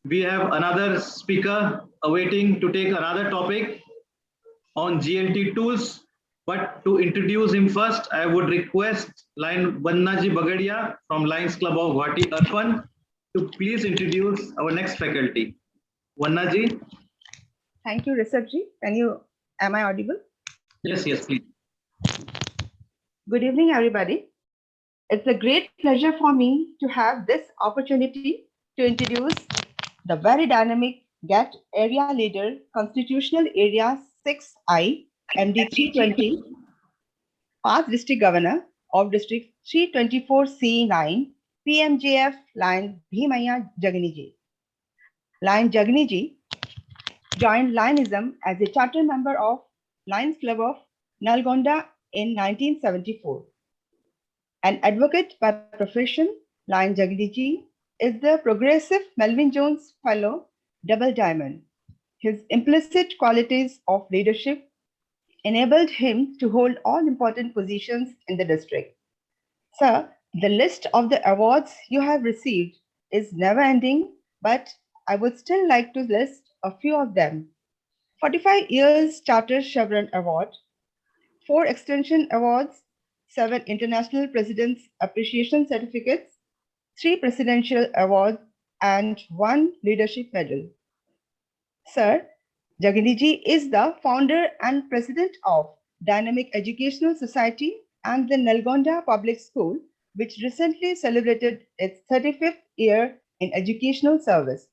We have another speaker awaiting to take another topic on GLT tools. But to introduce him first, I would request Lion Vannaji Bagadia from Lions Club of Guwahati Urban to please introduce our next faculty. Vannaji. Thank you, Rishabh-ji. Am I audible? Yes, please. Good evening, everybody. It's a great pleasure for me to have this opportunity to introduce the very dynamic GATT Area Leader, Constitutional Area 6I, MD 320, past District Governor of District 324C9, PMJF, Lion Bhimaiya Jaganiji. Lion Jaganiji joined Lionism as a charter member of Lions Club of Nalgonda in 1974. An advocate by profession, Lion Jaganiji is the Progressive Melvin Jones Fellow Double Diamond. His implicit qualities of leadership enabled him to hold all important positions in the district. Sir, the list of the awards you have received is never ending, but I would still like to list a few of them. 45 years Charter Chevron Award, 4 Extension Awards, 7 International President's Appreciation Certificates, 3 Presidential Awards, and 1 Leadership Medal. Sir, Jaganiji is the founder and president of Dynamic Educational Society and the Nalgonda Public School, which recently celebrated its 35th year in educational service.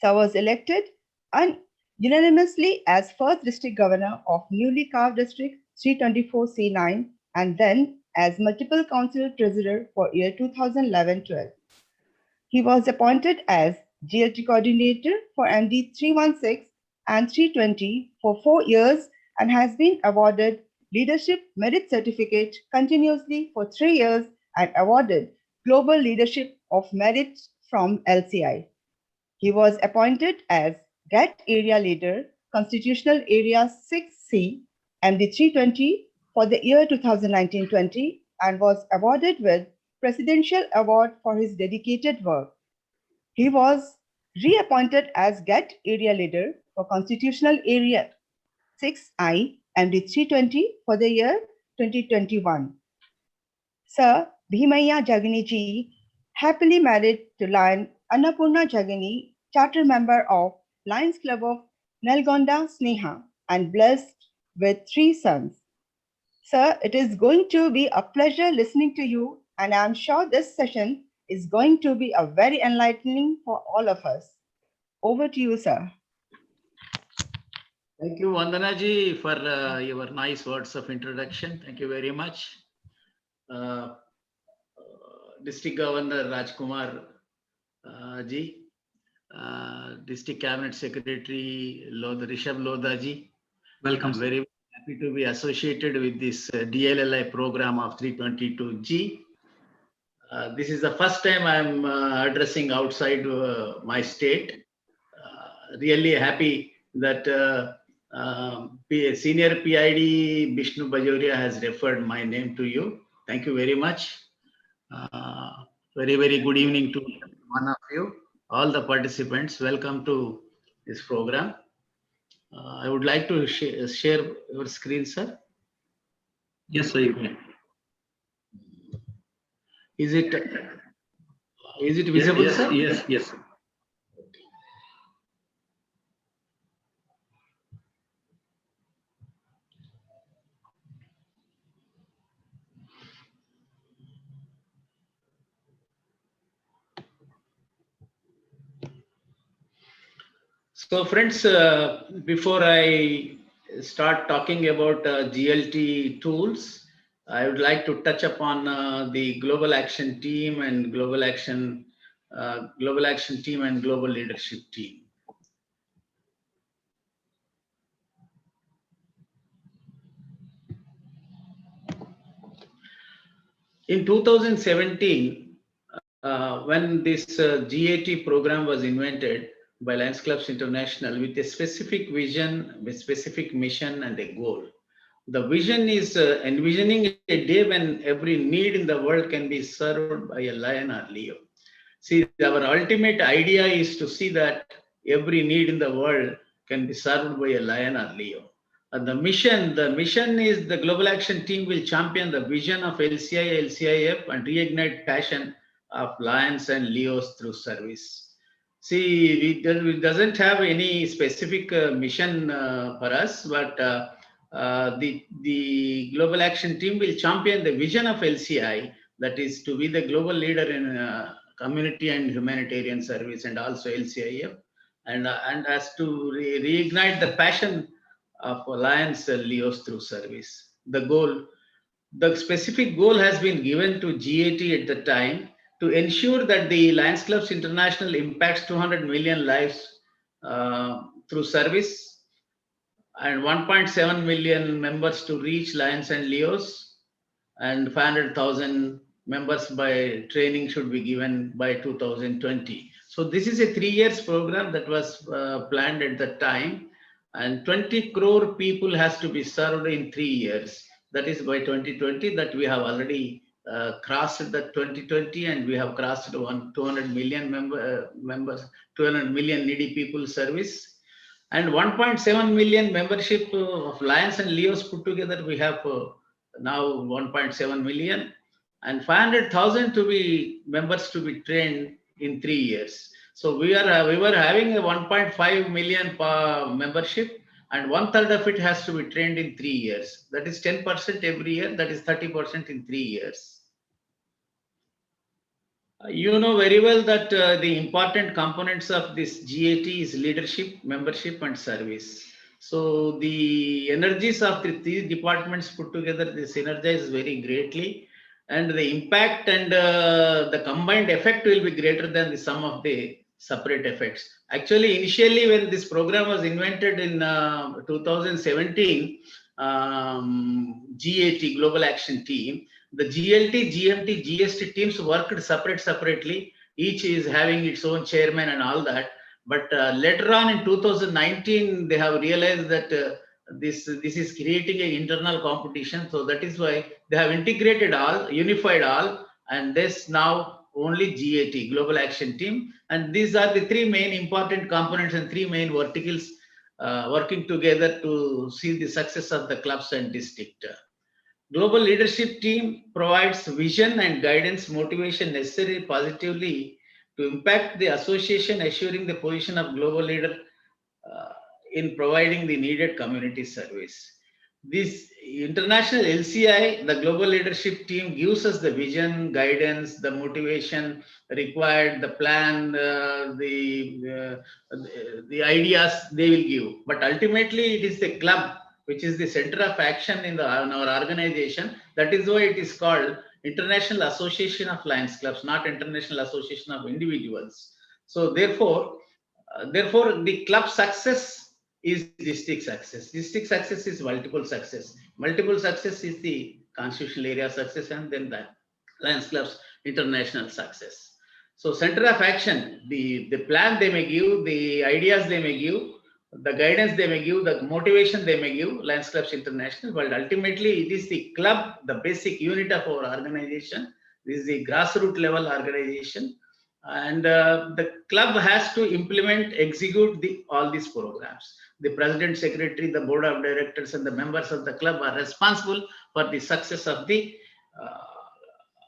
Sir was elected unanimously as first district governor of newly carved district 324C9 and then as multiple council treasurer for year 2011-12. He was appointed as GLT coordinator for MD 316 and 320 for 4 years and has been awarded Leadership Merit Certificate continuously for 3 years and awarded Global Leadership of Merit from LCI. He was appointed as GATT Area Leader, Constitutional Area 6C, MD 320 for the year 2019-20 and was awarded with Presidential Award for his dedicated work. He was reappointed as GATT Area Leader for Constitutional Area 6I, MD 320 for the year 2021. Sir Bhimaiya Jaganiji, happily married to Lion Annapurna Jagani, charter member of Lions Club of Nalgonda Sneha, and blessed with 3 sons. Sir, it is going to be a pleasure listening to you, and I am sure this session is going to be a very enlightening for all of us. Over to you, sir. Thank you, Vandanaji, for your nice words of introduction. Thank you very much. District Governor Rajkumar ji, District Cabinet Secretary Rishabh Lodha ji. Welcome. I'm very happy to be associated with this DLLI program of 322G. This is the first time I'm addressing outside my state. Really happy that Senior PID Bishnu Bajoria has referred my name to you. Thank you very much. Very good evening to one of you, all the participants. Welcome to this program. I would like to share your screen, sir. Yes, sir, you can. Is it visible, sir? Yes. So friends, before I start talking about GLT tools, I would like to touch upon the Global Action Team and Global Action Team and Global Leadership Team. In 2017, when this GAT program was invented by Lions Clubs International with a specific vision, with specific mission and a goal. The vision is envisioning a day when every need in the world can be served by a lion or Leo. See, our ultimate idea is to see that every need in the world can be served by a lion or Leo. And the mission is the Global Action Team will champion the vision of LCI, LCIF and reignite passion of lions and Leos through service. See, it doesn't have any specific mission for us, but the Global Action Team will champion the vision of LCI, that is to be the global leader in community and humanitarian service, and also LCIF, and as to reignite the passion of lions and Leos through service. The specific goal has been given to GAT at the time to ensure that the Lions Clubs International impacts 200 million lives through service, and 1.7 million members to reach Lions and Leos, and 500,000 members by training should be given by 2020. So this is a 3 years program that was planned at the time, and 20 crore people has to be served in 3 years. That is by 2020, that we have already crossed the 2020, and we have crossed 200 million members, 200 million needy people service, and 1.7 million membership of Lions and Leos put together. We have now 1.7 million, and 500,000 to be members to be trained in 3 years. So we were having a 1.5 million membership, and 1/3 of it has to be trained in 3 years. That is 10% every year. That is 30% in 3 years. You know very well that the important components of this GAT is leadership, membership, and service. So the energies of these departments put together, they synergize very greatly, and the impact and the combined effect will be greater than the sum of the separate effects. Actually, initially when this program was invented in 2017, GAT, Global Action Team, the GLT, GMT, GST teams worked separately. Each is having its own chairman and all that. But later on in 2019, they have realized that this is creating an internal competition. So that is why they have integrated all, unified all, and this now only GAT, Global Action Team. And these are the three main important components and three main verticals working together to see the success of the clubs and district. Global Leadership Team provides vision and guidance, motivation necessary positively to impact the association, assuring the position of global leader in providing the needed community service. This international LCI, the Global Leadership Team, gives us the vision, guidance, the motivation required, the plan, the ideas they will give. But ultimately, it is the club which is the center of action in our organization. That is why it is called International Association of Lions Clubs, not International Association of Individuals. So therefore, the club success is district success. District success is multiple success. Multiple success is the constitutional area success, and then the Lions Clubs international success. So center of action, the plan they may give, the ideas they may give, the guidance they may give, the motivation they may give, Lions Clubs International, but ultimately it is the club, the basic unit of our organization. This is the grassroots level organization, and the club has to implement, execute all these programs. The president, secretary, the board of directors, and the members of the club are responsible for the success of the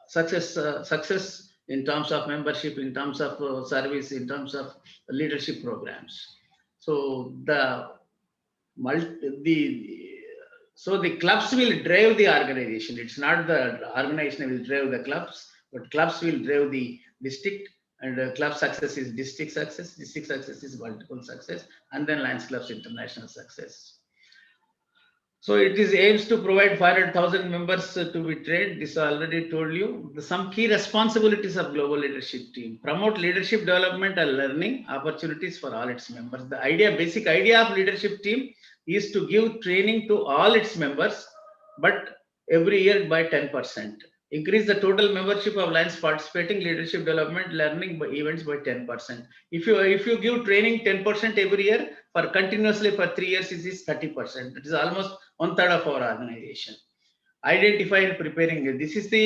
success in terms of membership, in terms of service, in terms of leadership programs. So the clubs will drive the organization. It's not the organization will drive the clubs, but clubs will drive the district, and club success is district success is multiple success, and then Lions Clubs international success. So it is aims to provide 500,000 members to be trained. This I already told you. Some key responsibilities of Global Leadership Team: promote leadership development and learning opportunities for all its members. The basic idea of Leadership Team is to give training to all its members, but every year by 10%. Increase the total membership of Lions participating leadership development learning by events by 10%. If you give training 10% every year for continuously for 3 years, it is 30%. It is almost 1/3 of our organization. Identify and preparing. This is the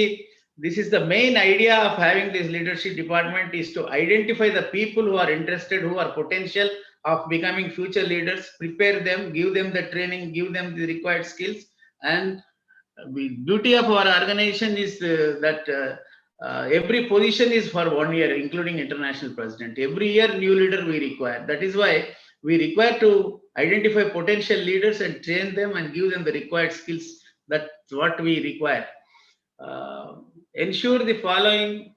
This is the main idea of having this leadership department, is to identify the people who are interested, who are potential of becoming future leaders, prepare them, give them the training, give them the required skills. And the beauty of our organization is that every position is for 1 year, including international president. Every year new leader we require. That is why we require to identify potential leaders and train them and give them the required skills. That's what we require. Ensure the following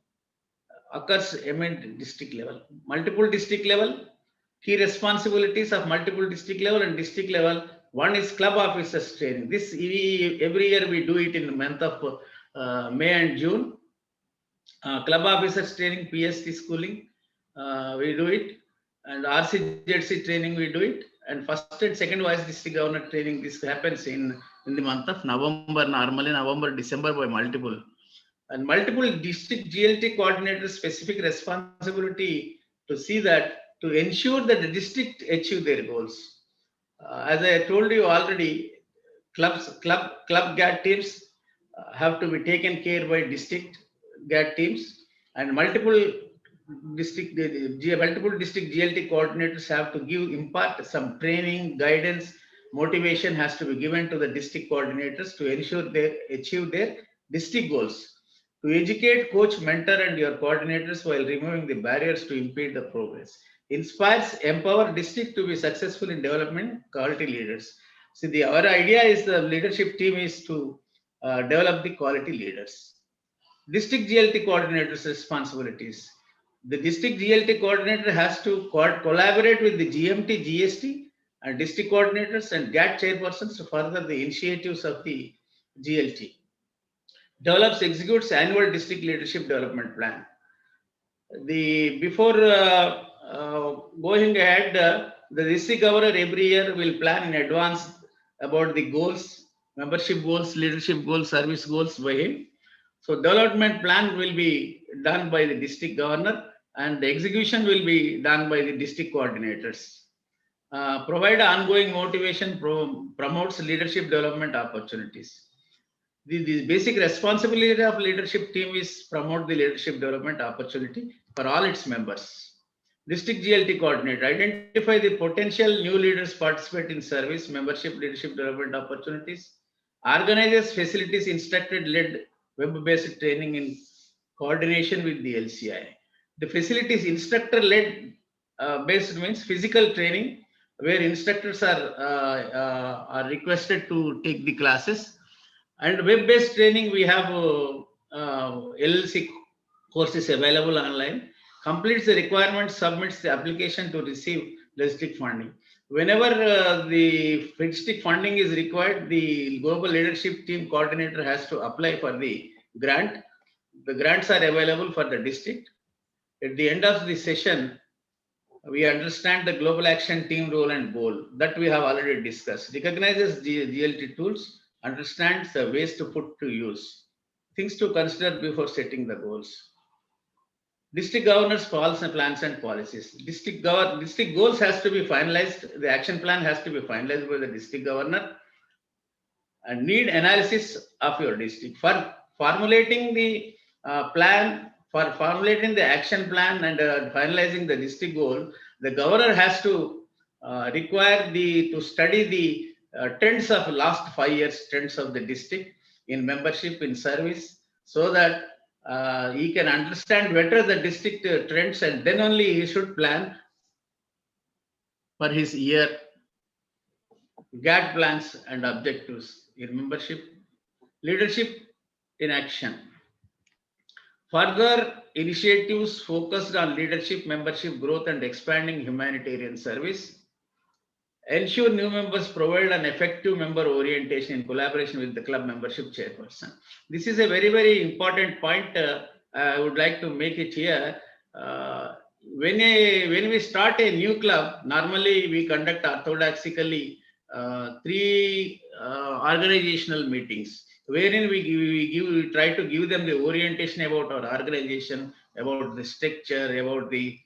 occurs at district level. Multiple district level, key responsibilities of multiple district level and district level. One is club officers training. This every year we do it in the month of May and June. Club officers training, PST schooling, we do it, and RCZC training we do it, and first and second vice district governor training. This happens in the month of November, normally November, December by multiple. And multiple district GLT coordinators specific responsibility to see that, to ensure that the district achieve their goals. As I told you already, club GAT teams have to be taken care by district GAT teams, and multiple district GLT coordinators have to impart some training, guidance, motivation has to be given to the district coordinators to ensure they achieve their district goals. To educate, coach, mentor, and your coordinators while removing the barriers to impede the progress. Inspires, empower district to be successful in development quality leaders. See, our idea is the leadership team is to develop the quality leaders. District GLT coordinators' responsibilities. The district GLT coordinator has to collaborate with the GMT, GST, and district coordinators and GAT chairpersons to further the initiatives of the GLT. Develops, executes annual district leadership development plan. Before going ahead, the district governor every year will plan in advance about the goals, membership goals, leadership goals, service goals by him. So development plan will be done by the district governor, and the execution will be done by the district coordinators. Provide ongoing motivation, promotes leadership development opportunities. The basic responsibility of leadership team is promote the leadership development opportunity for all its members. District GLT coordinator, identify the potential new leaders participate in service, membership, leadership development opportunities. Organizes facilities, instructor-led web-based training in coordination with the LCI. The facilities instructor-led based means physical training, where instructors are requested to take the classes. And web-based training, we have LLC courses available online. Completes the requirements, submits the application to receive district funding. Whenever the district funding is required, the global leadership team coordinator has to apply for the grant. The grants are available for the district. At the end of the session, we understand the global action team role and goal that we have already discussed. Recognizes GLT tools, understands the ways to put to use, things to consider before setting the goals. District governors plans and policies. District goals has to be finalized. The action plan has to be finalized by the district governor. And need analysis of your district for formulating the plan, for formulating the action plan and finalizing the district goal. The governor has to require to study the trends of last 5 years, trends of the district in membership, in service, so that he can understand better the district trends, and then only he should plan for his year GAT plans and objectives in membership. Leadership in action. Further initiatives focused on leadership, membership growth, and expanding humanitarian service. Ensure new members provide an effective member orientation in collaboration with the club membership chairperson. This is a very, very important point. I would like to make it here. When we start a new club, normally we conduct orthodoxically 3 organizational meetings, wherein we try to give them the orientation about our organization, about the structure, about the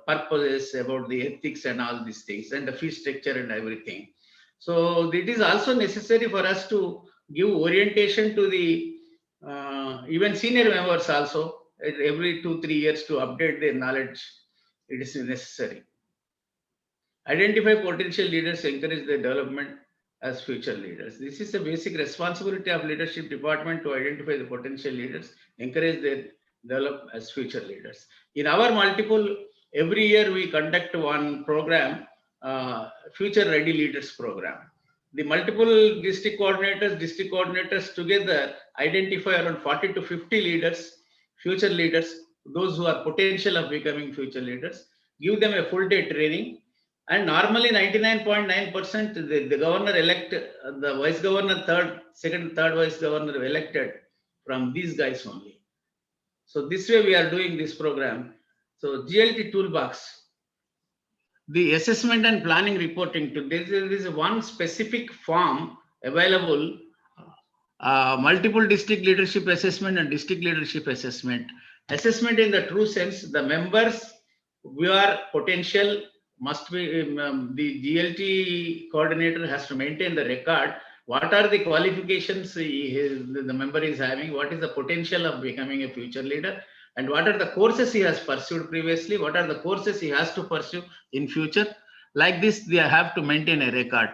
purposes, about the ethics and all these things, and the fee structure and everything. So it is also necessary for us to give orientation to the even senior members also, every 2-3 years to update their knowledge, it is necessary. Identify potential leaders, encourage their development as future leaders. This is the basic responsibility of leadership department, to identify the potential leaders, encourage their develop as future leaders. In our multiple, every year we conduct one program, Future Ready Leaders program. The multiple district coordinators together identify around 40 to 50 leaders, future leaders, those who are potential of becoming future leaders, give them a full day training. And normally 99.9% the governor elect, the vice governor, second, third vice governor elected from these guys only. So this way we are doing this program. So GLT toolbox, the assessment and planning reporting. There is one specific form available, multiple district leadership assessment and district leadership assessment. Assessment in the true sense, the members who are potential must be, the GLT coordinator has to maintain the record. What are the qualifications the member is having? What is the potential of becoming a future leader? And what are the courses he has pursued previously? What are the courses he has to pursue in future? Like this, they have to maintain a record.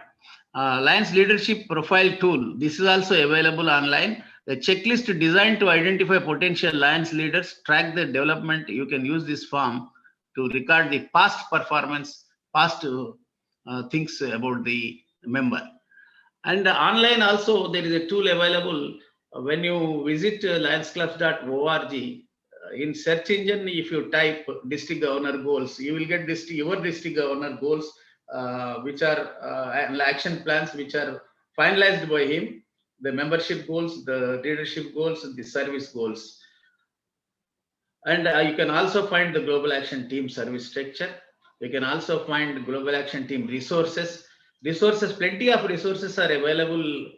Lions Leadership Profile Tool. This is also available online. The checklist designed to identify potential Lions leaders, track their development. You can use this form to record the past performance, past things about the member. And online also, there is a tool available. When you visit lionsclubs.org, in search engine, if you type district governor goals, you will get your district governor goals, which are action plans which are finalized by him, the membership goals, the leadership goals, the service goals. And you can also find the Global Action Team service structure. You can also find Global Action Team resources. Plenty of resources are available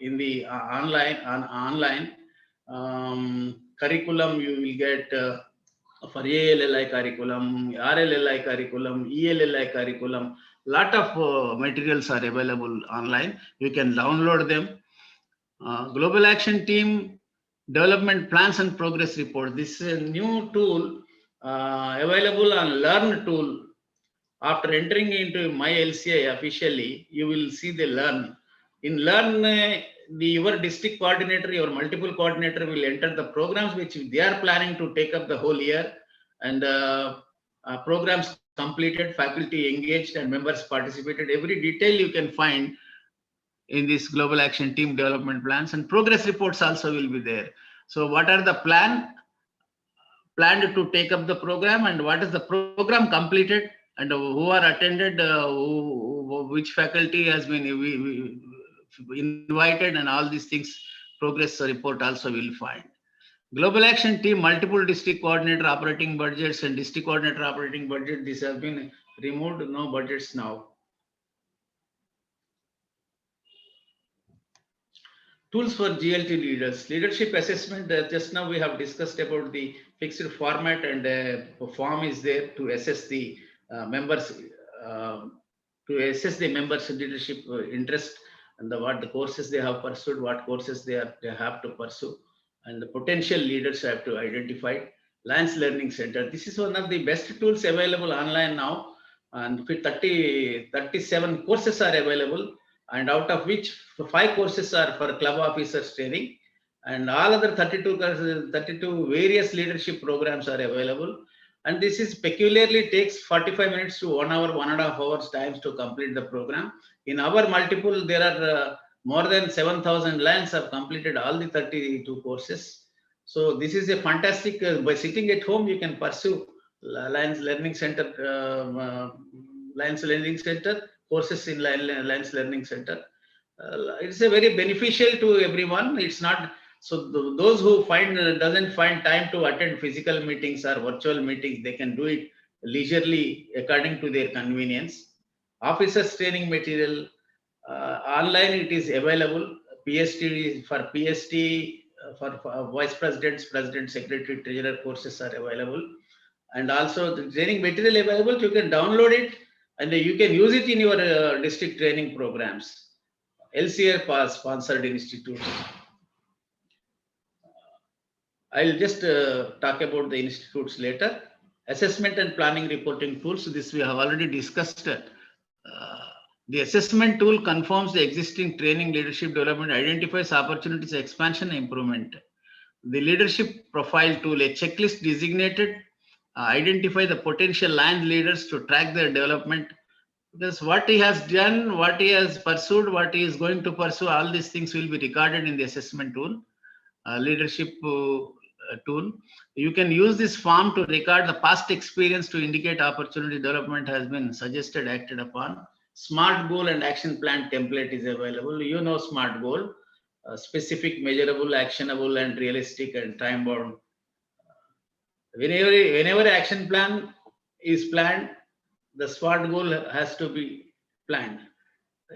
in the online. Curriculum you will get for ALLI curriculum, RLLI curriculum, ELLI curriculum. Lot of materials are available online. You can download them. Global Action Team Development Plans and Progress Report. This is a new tool available on Learn tool. After entering into My LCI officially, you will see the Learn. In Learn, your district coordinator, your multiple coordinator will enter the programs which they are planning to take up the whole year, and programs completed, faculty engaged, and members participated. Every detail you can find in this Global Action Team Development Plans, and progress reports also will be there. So what are the planned to take up the program, and what is the program completed, and who are attended, which faculty has been invited, and all these things, progress report also will find. Global Action Team, multiple district coordinator operating budgets and district coordinator operating budget, these have been removed, no budgets now. Tools for GLT leaders. Leadership assessment, just now we have discussed about the fixed format, and form is there to assess the members, leadership interest, and what the courses they have pursued, what courses they have to pursue, and the potential leaders have to identify. Lions Learning Center. This is one of the best tools available online now, and 37 courses are available, and out of which 5 courses are for club officers training, and all other 32 various leadership programs are available. And this is peculiarly takes 45 minutes to 1 hour, 1.5 hours times to complete the program. In our multiple, there are more than 7,000 Lions have completed all the 32 courses. So this is a fantastic, by sitting at home, you can pursue Lions Learning Center, courses in Lions Learning Center. It's a very beneficial to everyone. It's not, so those who doesn't find time to attend physical meetings or virtual meetings, they can do it leisurely according to their convenience. Officers training material, online it is available. PST for vice presidents, president, secretary, treasurer courses are available, and also the training material available. You can download it and you can use it in your district training programs. LCA sponsored institutes. I'll just talk about the institutes later. Assessment and planning reporting tools. This we have already discussed. The assessment tool confirms the existing training, leadership development, identifies opportunities, expansion, and improvement. The leadership profile tool, a checklist designated, identify the potential line leaders to track their development. Because what he has done, what he has pursued, what he is going to pursue, all these things will be recorded in the assessment tool, leadership tool. You can use this form to record the past experience to indicate opportunity development has been suggested, acted upon. SMART goal and action plan template is available. You know SMART goal, specific, measurable, actionable, and realistic and time bound. Whenever action plan is planned, the SMART goal has to be planned.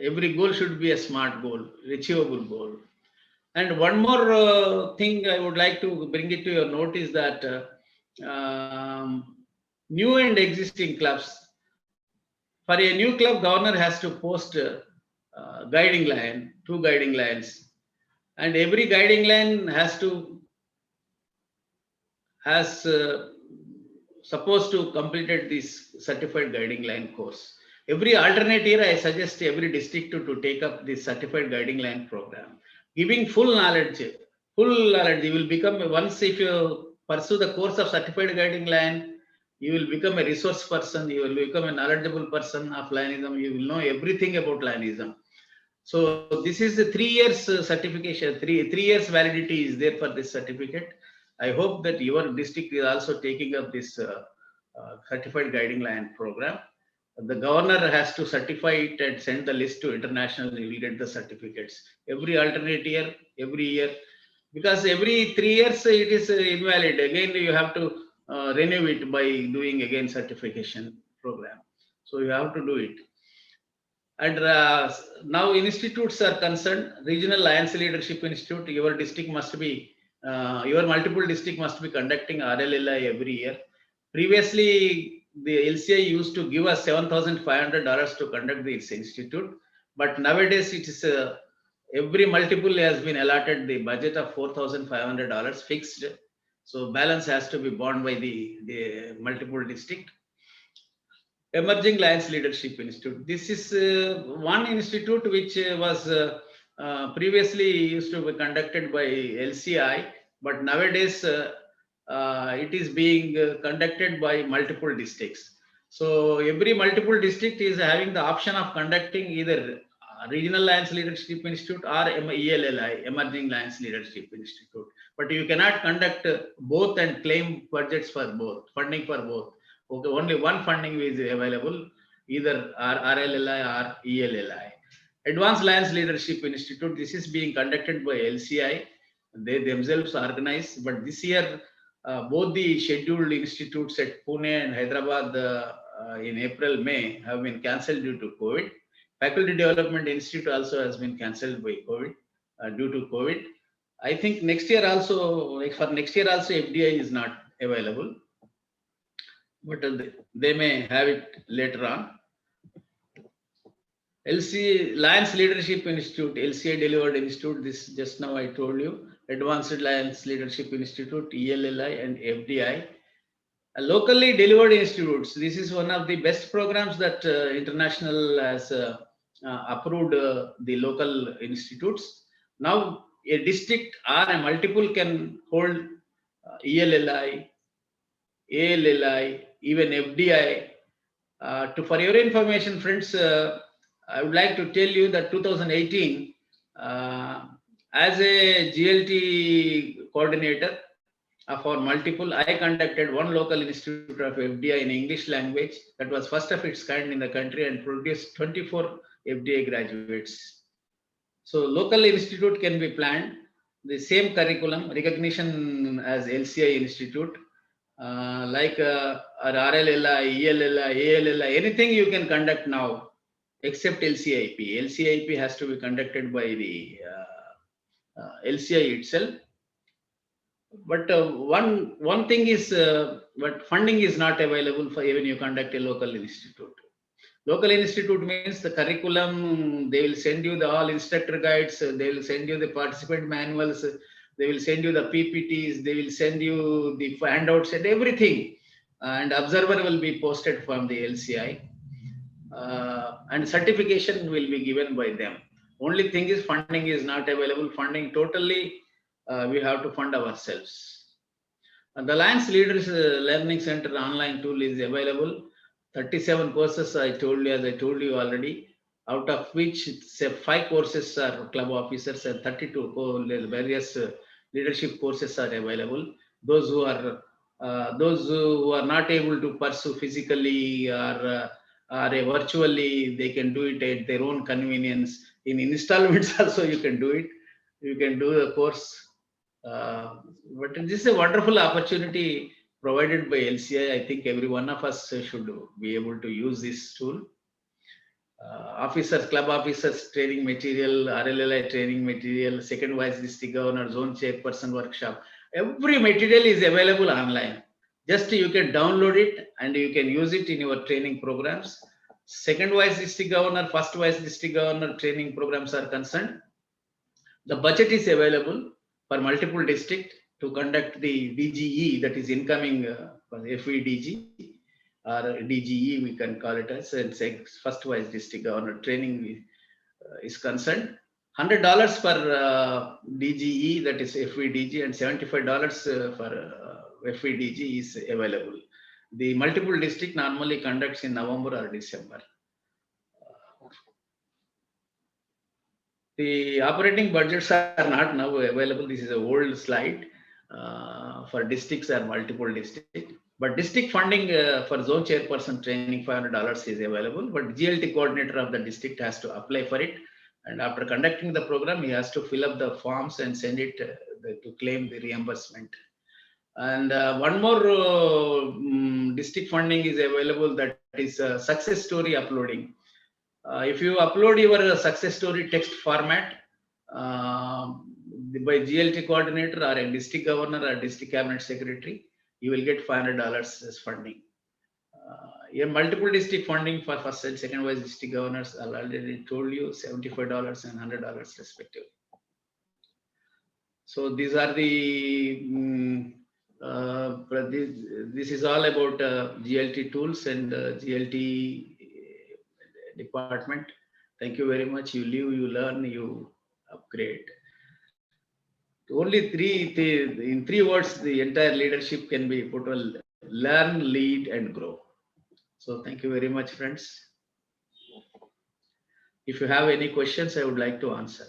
Every goal should be a SMART goal, achievable goal. And one more thing I would like to bring it to your notice that new and existing clubs, for a new club, governor has to post guiding line, 2 guiding lines, and every guiding line has supposed to completed this certified guiding line course. Every alternate year, I suggest every district to take up this certified guiding line program, giving full knowledge. You will become, once if you pursue the course of certified guiding line, you will become a resource person, you will become a knowledgeable person of Lionism, you will know everything about Lionism. So this is the 3 years certification, three years validity is there for this certificate. I hope that your district is also taking up this certified guiding line program. The governor has to certify it and send the list to international, you will get the certificates. Every alternate year, every year, because every 3 years it is invalid. Again, you have to renew it by doing again certification program. So you have to do it. And now institutes are concerned, Regional Alliance Leadership Institute, your district must be, your multiple district must be conducting RLLI every year. Previously, the LCI used to give us $7,500 to conduct this institute, but nowadays it is every multiple has been allotted the budget of $4,500 fixed. So balance has to be borne by the multiple district. Emerging Lions Leadership Institute. This is one institute which was previously used to be conducted by LCI, but nowadays it is being conducted by multiple districts. So every multiple district is having the option of conducting either Regional Lions Leadership Institute or ELLI, Emerging Lions Leadership Institute. But you cannot conduct both and claim budgets for both, funding for both. Okay, only one funding is available, either RLLI or ELLI. Advanced Lions Leadership Institute, this is being conducted by LCI. They themselves organize, but this year, both the scheduled institutes at Pune and Hyderabad in April, May have been cancelled due to COVID. Faculty Development Institute also has been cancelled by COVID, due to COVID. I think next year also, like for next year also, FDI is not available, but they may have it later on. Lions Leadership Institute, LCI Delivered Institute, this just now I told you, Advanced Lions Leadership Institute, ELLI and FDI. Locally delivered institutes, this is one of the best programs that international has approved the local institutes. Now a district or a multiple can hold ELLI, ALLI, even FDI. For your information, friends, I would like to tell you that 2018, as a GLT coordinator for multiple, I conducted one local institute of FDI in English language that was first of its kind in the country and produced 24 FDI graduates. So local institute can be planned, the same curriculum, recognition as LCI institute, like RLLI, ELLI, ALLI, anything you can conduct now except LCIP. LCIP has to be conducted by the LCI itself. But one thing is, but funding is not available for even you conduct a local institute. Local institute means the curriculum, they will send you the all instructor guides, they will send you the participant manuals, They will send you the PPTs, they will send you the handouts and everything. And observer will be posted from the LCI. And certification will be given by them. Only thing is funding is not available. Funding totally, we have to fund ourselves. And the Alliance Leaders Learning Center online tool is available. 37 courses I told you, as I told you already, out of which 5 courses are club officers and 32 various leadership courses are available. Those who are not able to pursue physically or virtually, they can do it at their own convenience. In installments also you can do it. You can do the course. But this is a wonderful opportunity provided by LCI. I think every one of us should be able to use this tool. Officers, club officers training material, RLLI training material, second vice district governor, zone chairperson workshop. Every material is available online. Just you can download it and you can use it in your training programs. Second vice district governor, first vice district governor training programs are concerned. The budget is available for multiple districts to conduct the DGE, that is incoming FEDG or DGE, we can call it as, and first vice district governor training is concerned. $100 for DGE, that is FEDG, and $75 for FEDG is available. The multiple district normally conducts in November or December. The operating budgets are not now available. This is an old slide for districts or multiple districts. But district funding for zone chairperson training, $500 is available. But GLT coordinator of the district has to apply for it. And after conducting the program, he has to fill up the forms and send it to claim the reimbursement. And one more district funding is available, that is success story uploading. If you upload your success story text format by GLT coordinator or a district governor or district cabinet secretary, you will get $500 as funding. Multiple district funding for first and second vice district governors, I already told you, $75 and $100 respectively. So these are the this is all about GLT tools and GLT department. Thank you very much. You live, you learn, you upgrade. Only in three words, the entire leadership can be put on: learn, lead, and grow. So thank you very much, friends. If you have any questions, I would like to answer.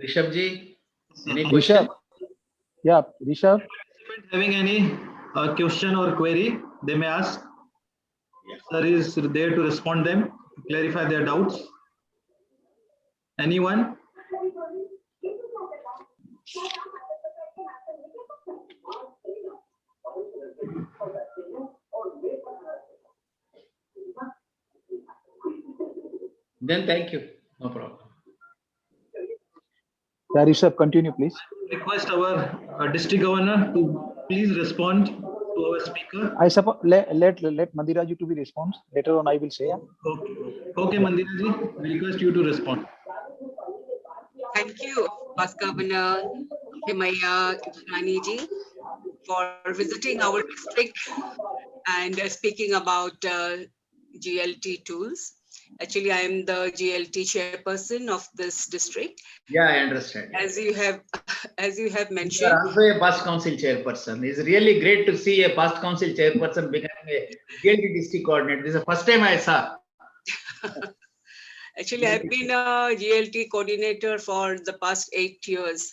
Rishabh-ji, any question? Yeah, Rishabh. Having any question or query, they may ask. Yeah. Sir is there to respond them, clarify their doubts. Anyone? Then thank you. No problem. Yeah, Rishabh, continue, please. Request our district governor to please respond to our speaker. I suppose let Mandira ji to be response. Later on, I will say. Yeah? Okay, Mandira ji, I request you to respond. Thank you, Past Governor Himaya Kishani ji, for visiting our district and speaking about GLT tools. Actually, I am the GLT chairperson of this district. Yeah, I understand. As you have You mentioned. are also a past council chairperson. It's really great to see a past council chairperson becoming a GLT district coordinator. This is the first time I saw. Actually, I've been a GLT coordinator for the past 8 years.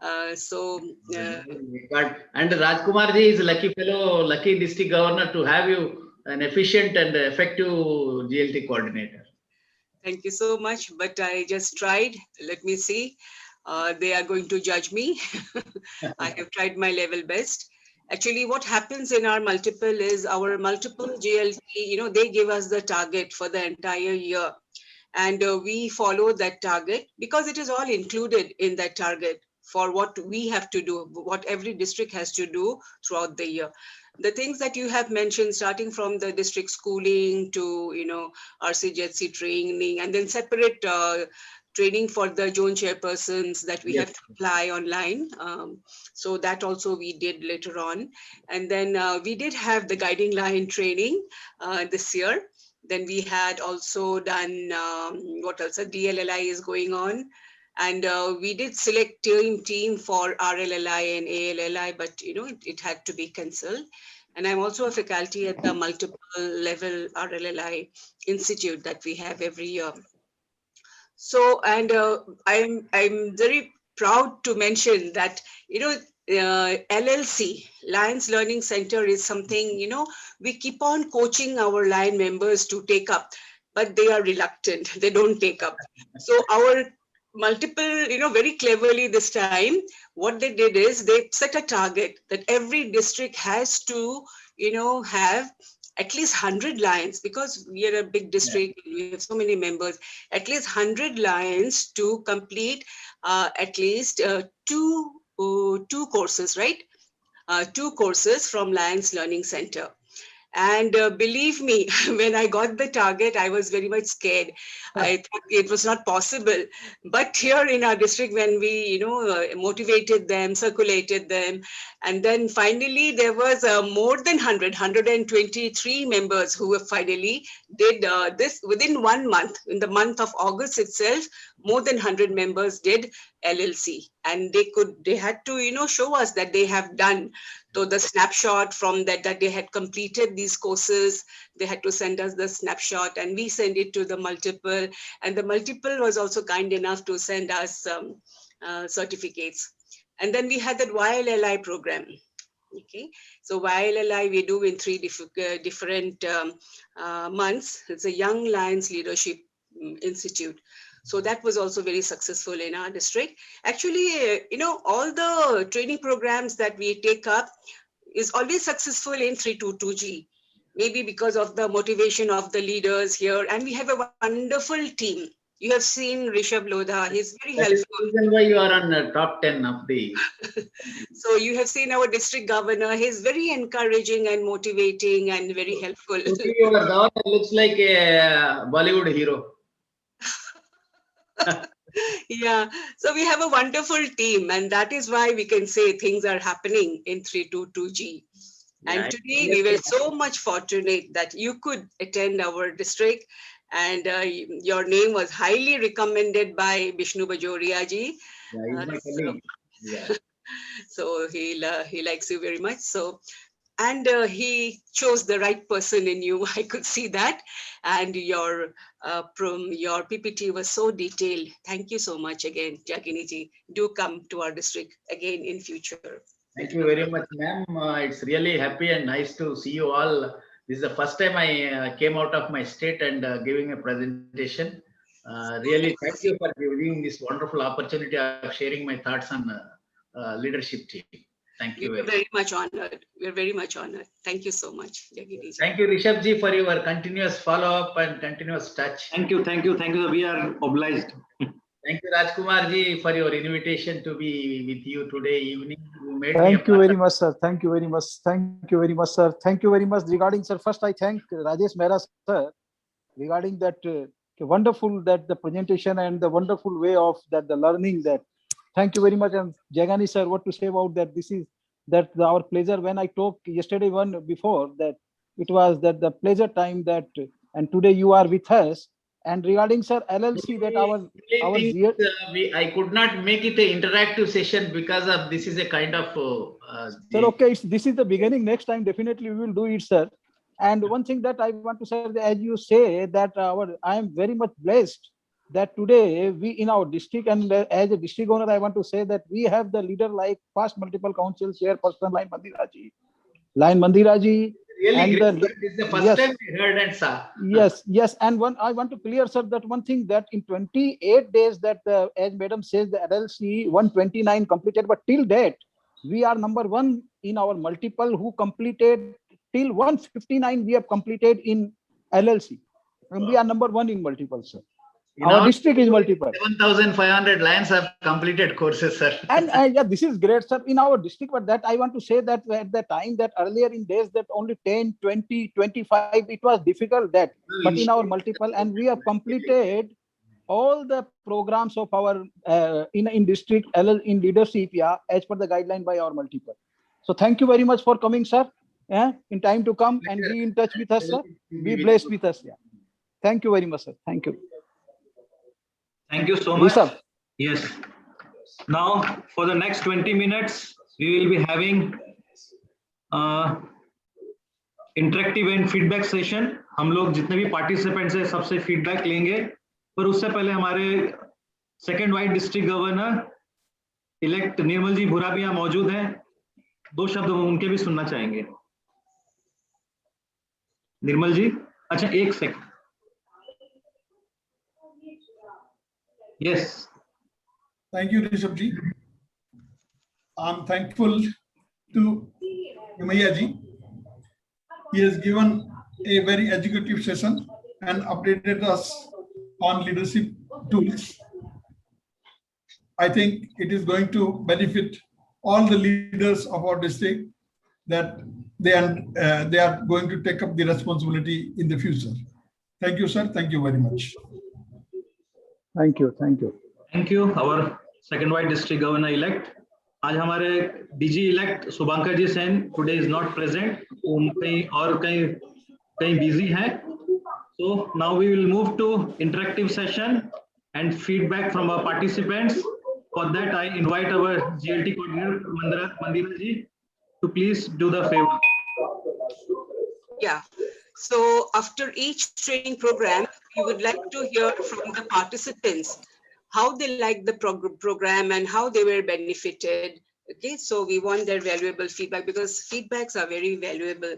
And Rajkumar ji is a lucky fellow, lucky district governor to have you an efficient and effective GLT coordinator. Thank you so much, but I just tried. Let me see. They are going to judge me. I have tried my level best. Actually, what happens in our multiple is our multiple GLT, they give us the target for the entire year. And we follow that target because it is all included in that target. for what we have to do, what every district has to do throughout the year. The things that you have mentioned, starting from the district schooling to, RCGHC training, and then separate training for the zone chairpersons that we Yes. have to apply online. So that also we did later on. And then we did have the guiding line training this year. Then we had also done, what else? A DLLI is going on. And we did select team for RLLI and ALLI, but it had to be cancelled. And I'm also a faculty at the multiple level RLLI institute that we have every year. So, and I'm very proud to mention that LLC, Lions Learning Center, is something we keep on coaching our Lion members to take up, but they are reluctant. They don't take up. So our multiple, very cleverly this time, what they did is they set a target that every district has to, have at least 100 Lions, because we are a big district, we have so many members, at least 100 Lions to complete at least two courses, right? 2 courses from Lions Learning Center. And believe me, when I got the target, I was very much scared. I thought it was not possible. But here in our district, when we, motivated them, circulated them, and then finally there was more than 123 members who finally did this within 1 month. In the month of August itself, more than 100 members did LLC, and they had to, show us that they have done. So the snapshot from that they had completed these courses, they had to send us the snapshot, and we send it to the multiple. And the multiple was also kind enough to send us certificates. And then we had that YLLI program. Okay, so YLLI we do in 3 different months. It's a Young Lions Leadership Institute. So that was also very successful in our district. Actually, all the training programs that we take up is always successful in 322G, maybe because of the motivation of the leaders here. And we have a wonderful team. You have seen Rishabh Lodha, he's very helpful. That is the reason why you are on the top 10 of the. So you have seen our district governor, he's very encouraging and motivating and very helpful. Your daughter looks like a Bollywood hero. Yeah, so we have a wonderful team, and that is why we can say things are happening in 322G. And Yeah, today we were so much fortunate that you could attend our district, and your name was highly recommended by Vishnu Bajoria ji. Yeah, he's my colleague. Yeah. So he likes you very much. So, and he chose the right person in you. I could see that. And your PPT was so detailed. Thank you so much again, Jagini ji. Do come to our district again in future. Thank you very much, ma'am. It's really happy and nice to see you all. This is the first time I came out of my state and giving a presentation. Really, thank you for giving this wonderful opportunity of sharing my thoughts on leadership team. Thank you We're very much. very much honored. We're very much honored. Thank you so much, Jagini ji. Thank you, Rishabh ji, for your continuous follow-up and continuous touch. Thank you. We are obliged. Thank you, Rajkumar ji, for your invitation to be with you today evening. You made me a Thank you part very of- much, sir. Thank you very much. Thank you very much, sir. Thank you very much. Regarding, sir, first I thank Rajesh Mehra, sir, regarding that wonderful that the presentation and the wonderful way of that the learning that. Thank you very much. And Jagani, sir, what to say about that? This is that our pleasure. When I talked yesterday one before that it was that the pleasure time that, and today you are with us. And regarding, sir, LLC, that our Only dear- thing, I could not make it an interactive session because of this is a kind of Sir, okay, this is the beginning. Next time, definitely we will do it, sir. And one thing that I want to say, as you say, that I am very much blessed that today we in our district, and as a district owner, I want to say that we have the leader like past multiple council chairperson Lion Mandira ji. really and great. the- This is the first yes. time we heard and saw. Yes. And one, I want to clear, sir, that one thing that in 28 days that as madam says, the LLC 129 completed, but till date, we are number 1 in our multiple who completed till 159 we have completed in LLC. And we are number 1 in multiple, sir. In Our district is multiple. 7,500 lions have completed courses, sir. And yeah, this is great, sir. In our district, but that I want to say that at the time that earlier in days that only 10, 20, 25, it was difficult that. But in our multiple, and we have completed all the programs of our in district in leadership, yeah, as per the guideline by our multiple. So thank you very much for coming, sir. Yeah, in time to come and be in touch with us, sir. Be blessed with us. Yeah. Thank you very much, sir. Thank you. Thank you so much. Rishabh. Yes. Now, for the next 20 minutes, we will be having interactive and feedback session. हम लोग जितने भी participants हैं सबसे feedback लेंगे, पर उससे पहले हमारे second vice district governor elect Nirmal ji Bhura भी यहाँ मौजूद हैं. 2 शब्द हम उनके भी सुनना चाहेंगे. निर्मल जी, अच्छा 1 second. Yes. Thank you, Rishabh ji. I'm thankful to Himaiya ji. He has given a very educative session and updated us on leadership tools. I think it is going to benefit all the leaders of our district that they are going to take up the responsibility in the future. Thank you, sir. Thank you very much. Thank you. Thank you. Thank you, our second white district governor elect. आज हमारे DG elect Shubhankar ji Sen today is not present. कहीं busy हैं. So now we will move to interactive session and feedback from our participants. For that, I invite our GLT coordinator Mandira ji to please do the favor. Yeah. So after each training program, we would like to hear from the participants how they like the program and how they were benefited. Okay, so we want their valuable feedback because feedbacks are very valuable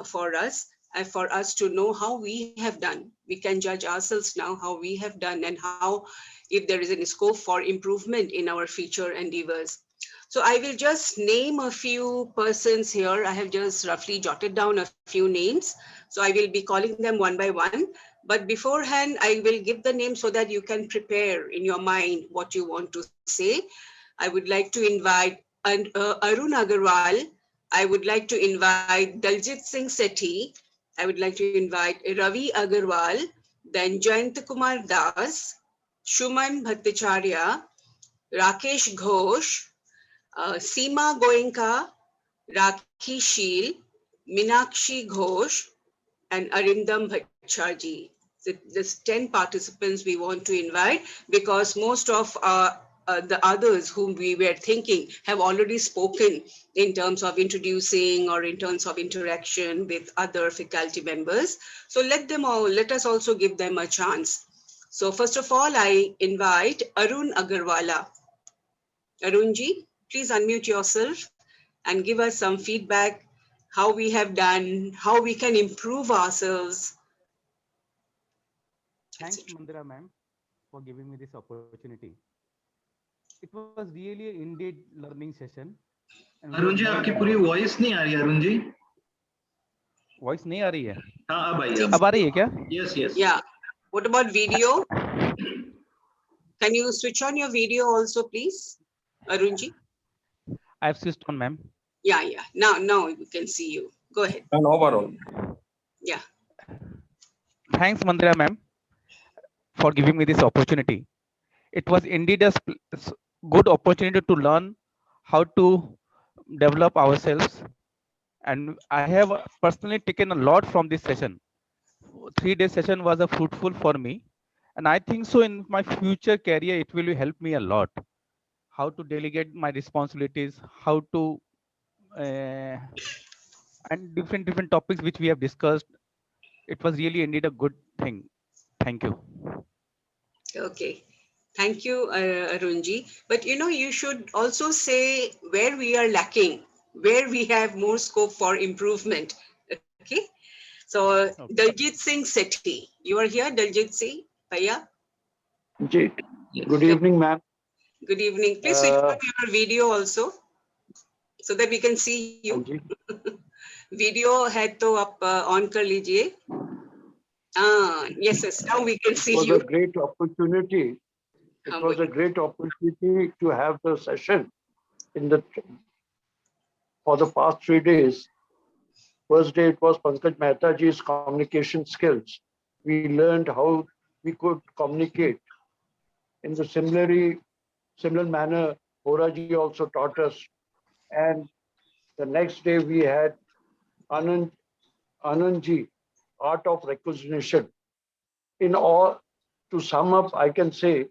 for us and for us to know how we have done. We can judge ourselves now how we have done and how if there is any scope for improvement in our future endeavors. So I will just name a few persons here. I have just roughly jotted down a few names. So I will be calling them one by one. But beforehand, I will give the name so that you can prepare in your mind what you want to say. I would like to invite Arun Agarwal. I would like to invite Daljit Singh Sethi. I would like to invite Ravi Agarwal, then Jayant Kumar Das, Shuman Bhattacharya, Rakesh Ghosh, Seema Goenka, Rakhi Sheel, Minakshi Ghosh, and Arindam Bhattacharya. There's 10 participants we want to invite because most of the others whom we were thinking have already spoken in terms of introducing or in terms of interaction with other faculty members. So let us also give them a chance. So first of all, I invite Arun Agarwala. Arunji, please unmute yourself and give us some feedback, how we have done, how we can improve ourselves. Thanks, Mandira ma'am, for giving me this opportunity. It was really an indeed learning session. Arun ji आपकी पूरी voice नहीं आ रही है. Arun ji voice नहीं आ रही है? हाँ अब आई है. अब आ रही है क्या? Yes, yes. Yeah. What about video? Can you switch on your video also, please, Arunji? I have switched on, ma'am. Yeah. Now we can see you. Go ahead. And overall. Yeah. Thanks, Mandira ma'am, for giving me this opportunity. It was indeed a good opportunity to learn how to develop ourselves. And I have personally taken a lot from this session. 3-day session was a fruitful for me. And I think so in my future career, it will help me a lot. How to delegate my responsibilities, how to, and different topics which we have discussed. It was really indeed a good thing. Thank you. Okay. Thank you, Arunji. But you should also say where we are lacking, where we have more scope for improvement. Okay. So Daljit Singh Sethi, you are here, Daljit Singh, Bhaiya? Good evening, ma'am. Good evening. Please switch on your video also so that we can see you. Video है तो आप on कर लीजिए. Yes, yes. Now we can It see was you. a great opportunity. It was a great opportunity to have the session in the for the past 3 days. First day it was Pankaj Mehtaji's communication skills. We learned how we could communicate in the similar manner. Horaji also taught us. And the next day we had Anandji, art of recognition. In all, to sum up, I can say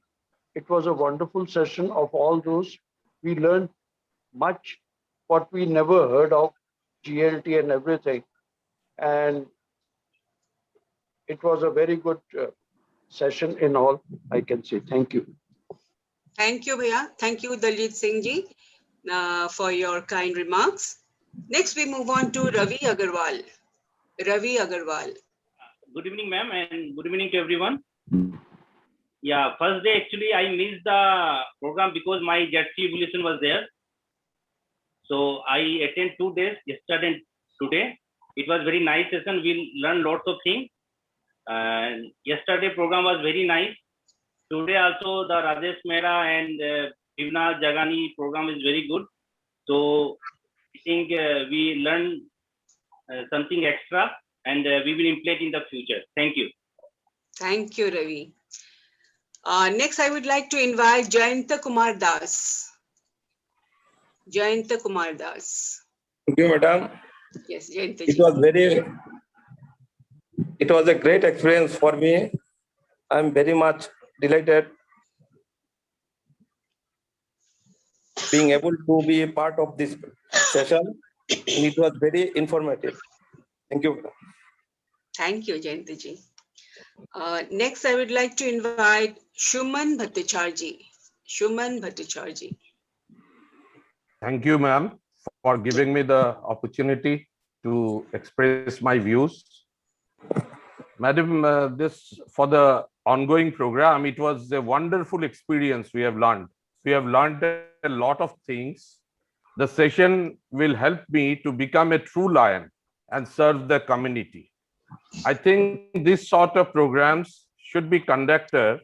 it was a wonderful session of all those. We learned much what we never heard of, GLT and everything. And it was a very good session in all, I can say. Thank you. Thank you, Bhaiya. Thank you, Daljit Singh ji, for your kind remarks. Next, we move on to Ravi Agarwal. Ravi Agarwal. Good evening, ma'am, and good evening to everyone. Yeah, first day actually I missed the program because my JETC evolution was there. So I attended 2 days, yesterday and today. It was very nice session. We learned lots of things. And yesterday program was very nice. Today also the Rajesh Mehra and Bhivna Jagani program is very good. So I think we learned something extra and we will implement in the future. Thank you. Thank you, Ravi. Next, I would like to invite Jayanta Kumar Das. Jayanta Kumar Das. Thank you, madam. Yes, Jayanta It was a great experience for me. I'm very much delighted being able to be a part of this session. And it was very informative. Thank you, madam. Thank you, Jayanta ji. Next, I would like to invite Shuman Bhattacharjee. Shuman Bhattacharjee. Thank you, ma'am, for giving me the opportunity to express my views. Madam, this for the ongoing program, it was a wonderful experience we have learned. We have learned a lot of things. The session will help me to become a true lion and serve the community. I think this sort of programs should be conducted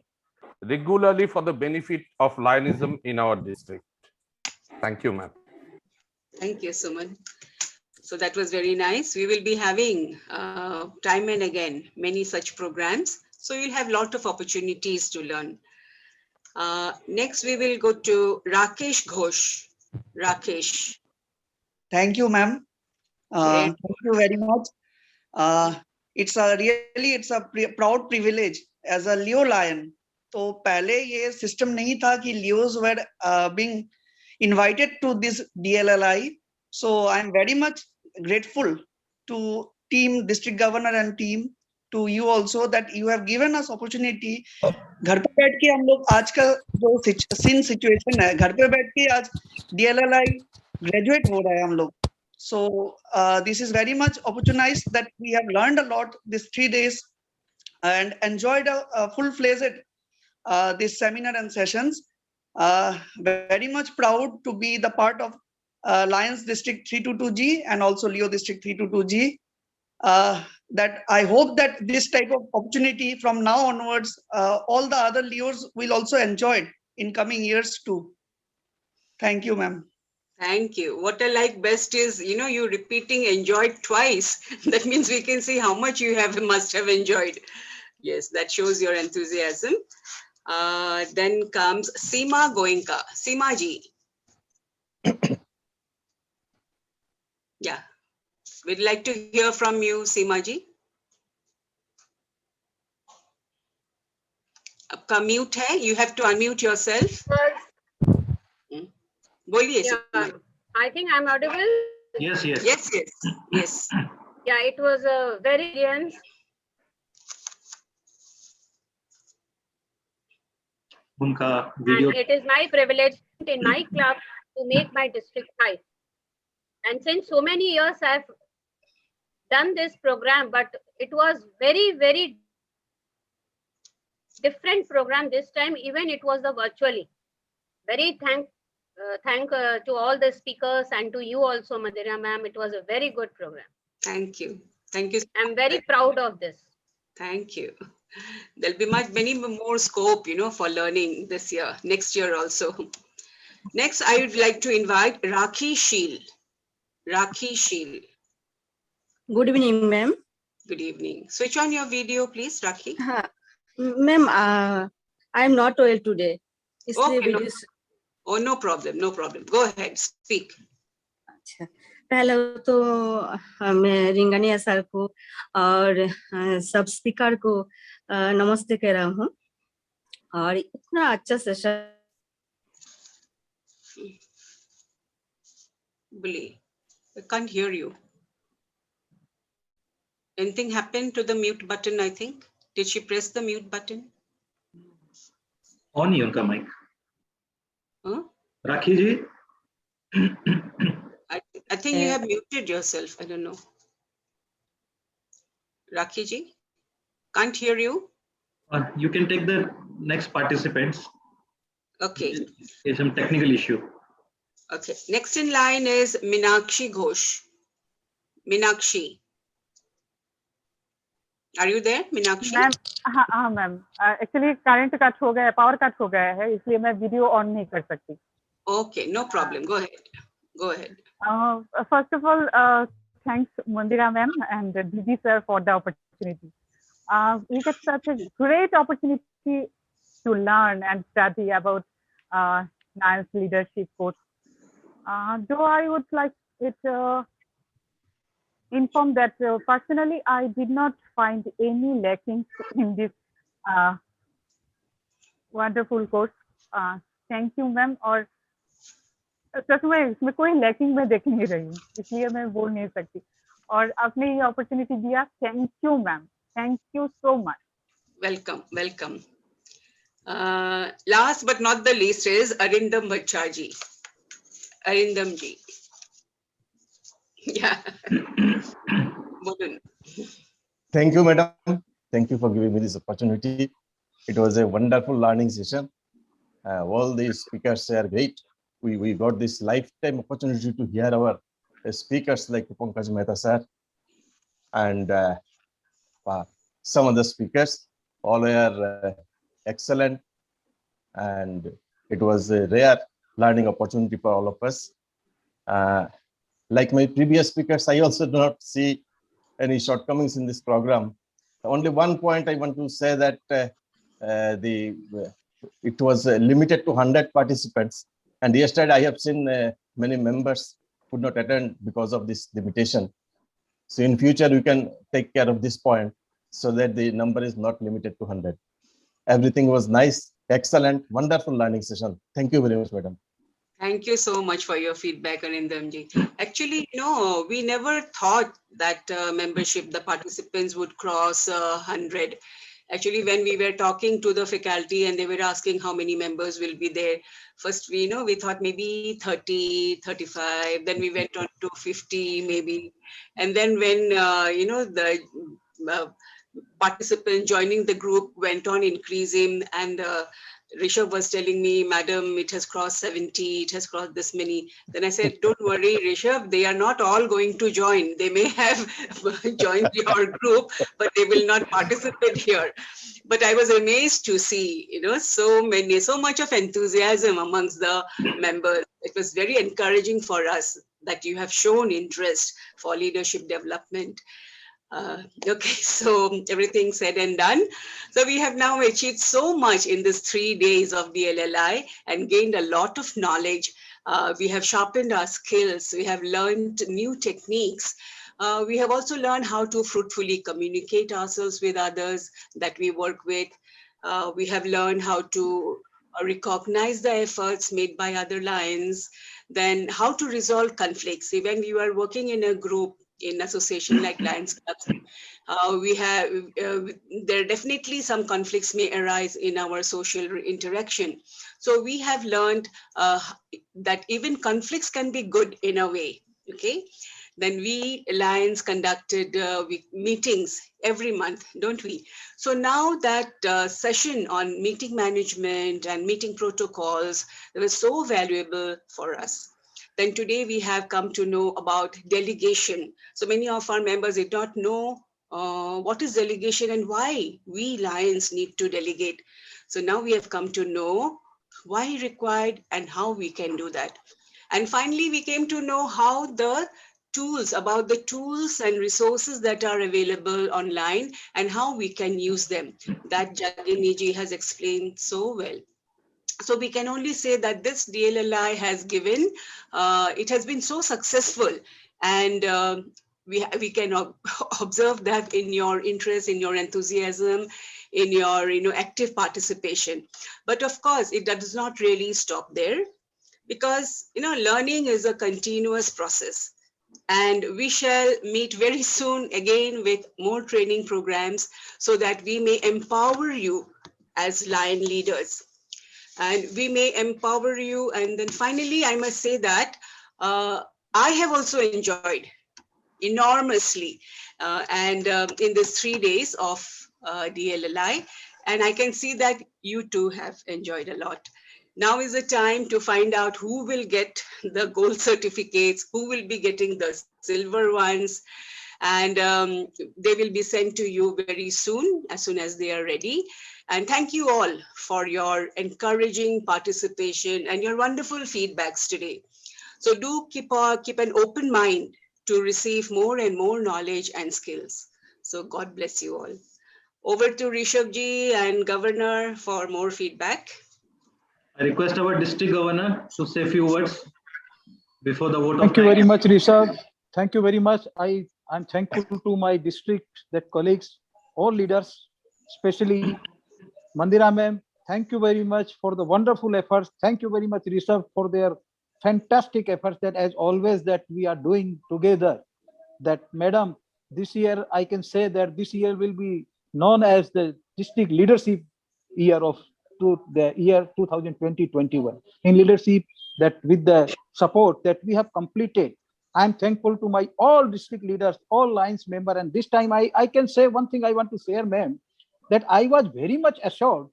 regularly for the benefit of lionism in our district. Thank you, ma'am. Thank you, Suman. So that was very nice. We will be having time and again many such programs. So you'll have a lot of opportunities to learn. Next, we will go to Rakesh Ghosh. Rakesh. Thank you, ma'am. Thank you very much. It's a proud privilege as a Leo Lion. तो पहले ये system नहीं था कि Leos were being invited to this DLLI. So I'm very much grateful to team, district governor and team, to you also that you have given us opportunity. घर पे बैठ के हम लोग आज का जो sin situation है, घर पे बैठ के आज DLLI graduate हो रहा है हम लोग. So this is very much opportunized that we have learned a lot these 3 days and enjoyed a full-fledged this seminar and sessions. Very much proud to be the part of Lions District 322G and also Leo District 322G. That I hope that this type of opportunity from now onwards, all the other Leos will also enjoy it in coming years too. Thank you, ma'am. Thank you. What I like best is, you repeating enjoyed twice. That means we can see how much you must have enjoyed. Yes, that shows your enthusiasm. Then comes Seema Goenka. Seema ji. Yeah. We'd like to hear from you, Seema ji. Aapka mute hai. You have to unmute yourself. Boliye, Yeah, I think I'm audible. Yes, yes. Yes, yes, yes. Yeah, it was a very intense. Unka video. And it is my privilege in my club to make my district high. And since so many years I've done this program, but it was very, very different program this time. Even it was a virtually. Very thank to all the speakers and to you also, Madhira ma'am. It was a very good program. Thank you. Thank you. I'm very proud of this. Thank you. There'll be many more scope, for learning this year, next year also. Next, I would like to invite Rakhi Sheel. Rakhi Sheel. Good evening, ma'am. Good evening. Switch on your video, please, Rakhi. Ma'am, I am not well today. इसलिए Okay, video oh, no problem, no problem. Go ahead, speak. अच्छा पहले तो मैं रिंगानिया sir को और सब speaker को नमस्ते कह रहा हूँ और इतना अच्छा session Bully, I can't hear you. Anything happened to the mute button, I think? Did she press the mute button? On your mic. Huh? Rakhi ji. I think you have muted yourself. I don't know. Rakhi ji, can't hear you. You can take the next participants. Okay. There's some technical issue. Okay. Next in line is Meenakshi Ghosh. Meenakshi. Are you there, Meenakshi? Ma'am हाँ ma'am actually current cut हो गया है, power cut हो गया है, इसलिए मैं video on नहीं कर सकती. Okay, no problem. Go ahead. Go ahead. First of all, thanks Mandira ma'am and DD sir for the opportunity. We get such a great opportunity to learn and study about Lions leadership course. Though I would like it inform that personally I did not find any lackings in this wonderful course. Thank you ma'am. और सच में इसमें कोई lacking मैं देख नहीं रही हूँ, इसलिए मैं बोल नहीं सकती. और आपने ये अपॉर्चुनिटी दिया, thank you ma'am, thank you so much. Welcome, welcome. Last but not the least is Arindam Bhattacharjee. Arindam ji. Yeah. Thank you, madam. Thank you for giving me this opportunity. It was a wonderful learning session. All the speakers are great. We got this lifetime opportunity to hear our speakers like Pankaj Mehta sir and some other speakers. All are excellent, and it was a rare learning opportunity for all of us. Like my previous speakers, I also do not see any shortcomings in this program. Only one point I want to say that it was limited to 100 participants. And yesterday I have seen many members could not attend because of this limitation. So in future, we can take care of this point so that the number is not limited to 100. Everything was nice, excellent, wonderful learning session. Thank you very much, madam. Thank you so much for your feedback, Arindam ji. Actually, we never thought that membership, the participants would cross 100. Actually, when we were talking to the faculty and they were asking how many members will be there, first we thought maybe 30, 35, then we went on to 50 maybe. And then when, the participant joining the group went on increasing, and Rishabh was telling me, madam, it has crossed 70, it has crossed this many. Then I said, don't worry, Rishabh, they are not all going to join. They may have joined your group, but they will not participate here. But I was amazed to see, so much of enthusiasm amongst the members. It was very encouraging for us that you have shown interest for leadership development. Okay, so everything said and done. So we have now achieved so much in these 3 days of the LLI and gained a lot of knowledge. We have sharpened our skills. We have learned new techniques. We have also learned how to fruitfully communicate ourselves with others that we work with. We have learned how to recognize the efforts made by other Lions, then how to resolve conflicts. When you are working in a group, in association like Lions Clubs, there definitely some conflicts may arise in our social interaction. So we have learned that even conflicts can be good in a way, okay? Then we Lions conducted meetings every month, don't we? So now that session on meeting management and meeting protocols, that was so valuable for us. Then today we have come to know about delegation. So many of our members did not know what is delegation and why we Lions need to delegate. So now we have come to know why required and how we can do that. And finally, we came to know how about the tools and resources that are available online and how we can use them. That Jagini ji has explained so well. So we can only say that this DLLI has given, it has been so successful, and we can observe that in your interest, in your enthusiasm, in your active participation. But of course, it does not really stop there, because learning is a continuous process. And we shall meet very soon again with more training programs so that we may empower you as Lion leaders. And we may empower you. And then finally, I must say that I have also enjoyed enormously in these 3 days of DLLI. And I can see that you too have enjoyed a lot. Now is the time to find out who will get the gold certificates, who will be getting the silver ones, and they will be sent to you very soon as they are ready. And thank you all for your encouraging participation and your wonderful feedbacks today. So do keep an open mind to receive more and more knowledge and skills. So God bless you all. Over to Rishabh ji and Governor for more feedback. I request our district governor to say a few words before the vote. Thank you very much, Rishabh. Thank you very much. I'm thankful to my district, colleagues, all leaders, especially Mandira ma'am. Thank you very much for the wonderful efforts. Thank you very much, Rishabh, for their fantastic efforts that as always that we are doing together. That madam, this year I can say that this year will be known as the district leadership year of the year 2020-21 in leadership, that with the support that we have completed. I'm thankful to my all district leaders, all Lions member, and this time I can say one thing I want to share, ma'am, that I was very much assured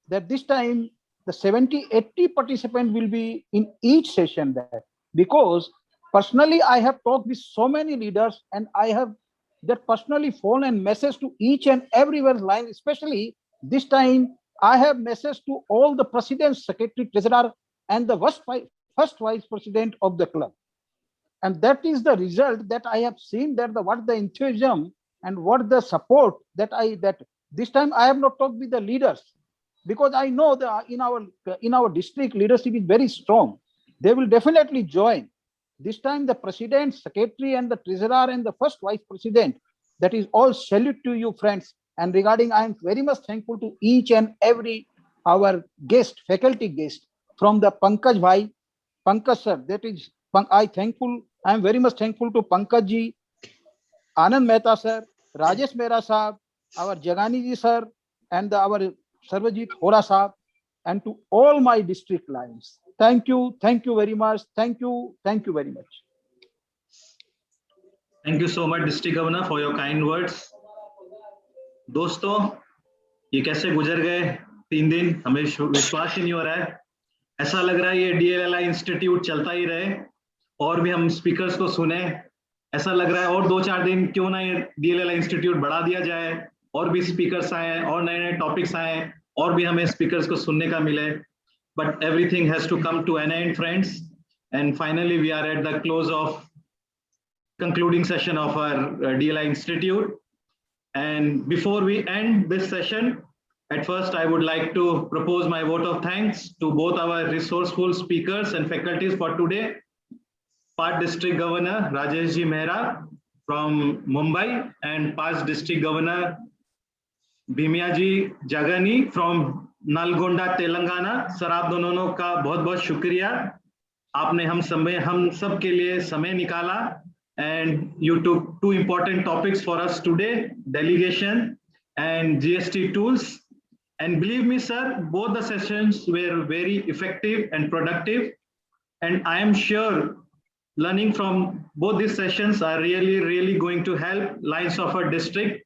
that this time the 70-80 participants will be in each session there, because personally I have talked with so many leaders and I have that personally phone and message to each and everywhere line, especially this time I have message to all the president, secretary, treasurer, and the first vice president of the club. And that is the result that I have seen, that what the enthusiasm and what the support that this time I have not talked with the leaders, because I know that in our district leadership is very strong. They will definitely join. This time the president, secretary, and the treasurer and the first vice president, that is all salute to you, friends. And regarding, I am very much thankful to each and every our guest, faculty guest from the Pankaj Bhai, Pankaj sir. That is, I am very much thankful to Pankaj ji, Anand Mehta sir, Rajesh Mehra sahab, our Jagani ji sir, and our Sarvajit Hora sahab, and to all my district Lions. Thank you very much. Thank you very much. Thank you so much, District Governor, for your kind words. दोस्तों, ये कैसे गुजर गए 3 दिन, हमें विश्वास ही नहीं हो रहा है। ऐसा लग रहा है ये DLLI इंस्टीट्यूट चलता ही रहे और भी हम स्पीकर्स को सुने। ऐसा लग रहा है और 2-4 दिन क्यों ना ये DLLI इंस्टीट्यूट बढ़ा दिया जाए, और भी स्पीकर्स आए और नए टॉपिक्स आए और भी हमें स्पीकर्स को सुनने का मिले। But everything has to come to an end, friends. And finally, we are at the close of concluding session of our DLI Institute. And before we end this session, at first, I would like to propose my vote of thanks to both our resourceful speakers and faculties for today. Part District Governor Rajesh Ji Mehra from Mumbai and past District Governor Bhimya Ji Jagani from Nalgonda, Telangana. Sir आप दोनों का बहुत बहुत शुक्रिया, आपने हम सब के लिए समय निकाला, and you took 2 important topics for us today, delegation and GST tools. And believe me, sir, both the sessions were very effective and productive. And I am sure learning from both these sessions are really going to help Lions of our district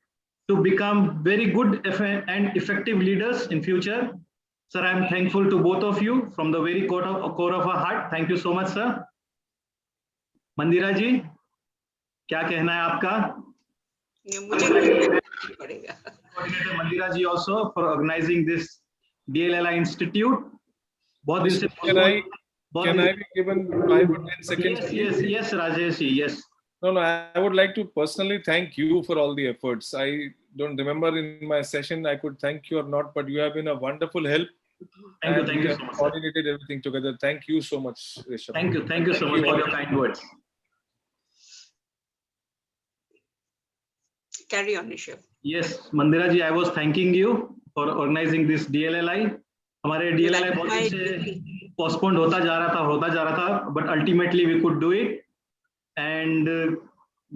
to become very good and effective leaders in future. Sir, I am thankful to both of you from the very core of our heart. Thank you so much, sir. Mandira ji, क्या कहना है आपका? मुझे पड़ेगा. Coordinator Mandira ji also for organizing this DLLI Institute. बहुत दिन से Can I be given 5 or 10 seconds? Yes, Rajesh ji, yes. No, I would like to personally thank you for all the efforts. I don't remember in my session I could thank you or not, but you have been a wonderful help. Thank you We so have much. coordinated everything together. Thank you so much, Rishabh. Thank you so much for your kind words. Carry on, Rishabh. Yes, Mandira ji, I was thanking you for organizing this DLLI. हमारे DLLI बहुत दिन से postponed होता जा रहा था, but ultimately we could do it. And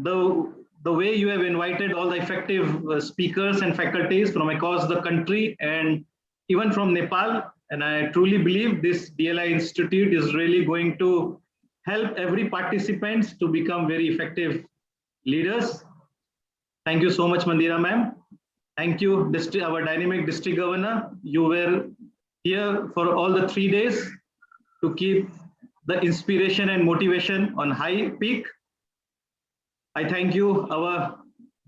the way you have invited all the effective speakers and faculties from across the country and even from Nepal, and I truly believe this DLI Institute is really going to help every participants to become very effective leaders. Thank you so much, Mandira ma'am. Thank you, our dynamic district governor. You were here for all the 3 days to keep the inspiration and motivation on high peak. I thank you, our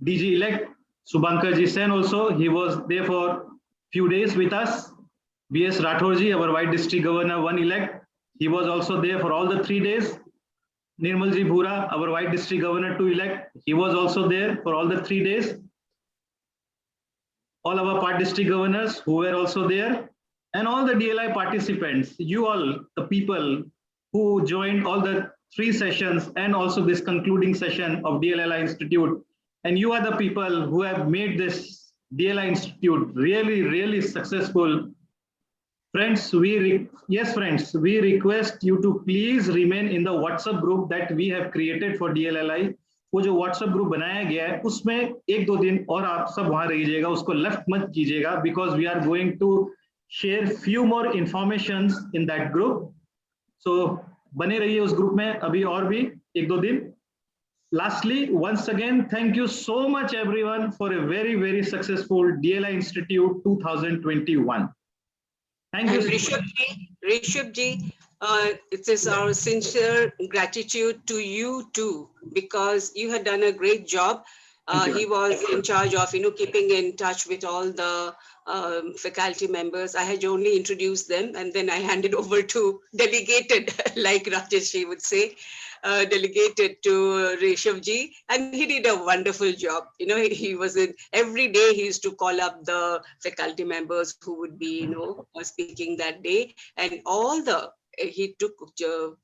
DG elect, Subhankar Ji Sen also. He was there for few days with us. B.S. Rathore ji, our White District Governor 1 elect. He was also there for all the 3 days. Nirmal ji Bhura, our White District Governor 2 elect. He was also there for all the 3 days. All our part district governors who were also there, and all the DLI participants, you all, the people who joined all the 3 sessions and also this concluding session of DLLI Institute. And you are the people who have made this DLI Institute really successful. Friends, we request you to please remain in the WhatsApp group that we have created for DLLI. वो जो WhatsApp group बनाया गया है उसमें 1-2 दिन और आप सब वहां रहिएगा, उसको लेफ्ट मत कीजिएगा, because we are going to share few more informations in that group. So बने रहिए उस ग्रुप में अभी और भी 1-2 दिन. Lastly, once again, thank you so much everyone for a very successful DLI Institute 2021. Thank you. Rishabh ji, it is our sincere gratitude to you too, because you had done a great job. He was in charge of, keeping in touch with all the faculty members. I had only introduced them and then I handed over to delegated, like Rajesh ji would say, delegated to Rishabh ji, and he did a wonderful job. He was in every day. He used to call up the faculty members who would be, speaking that day, and he took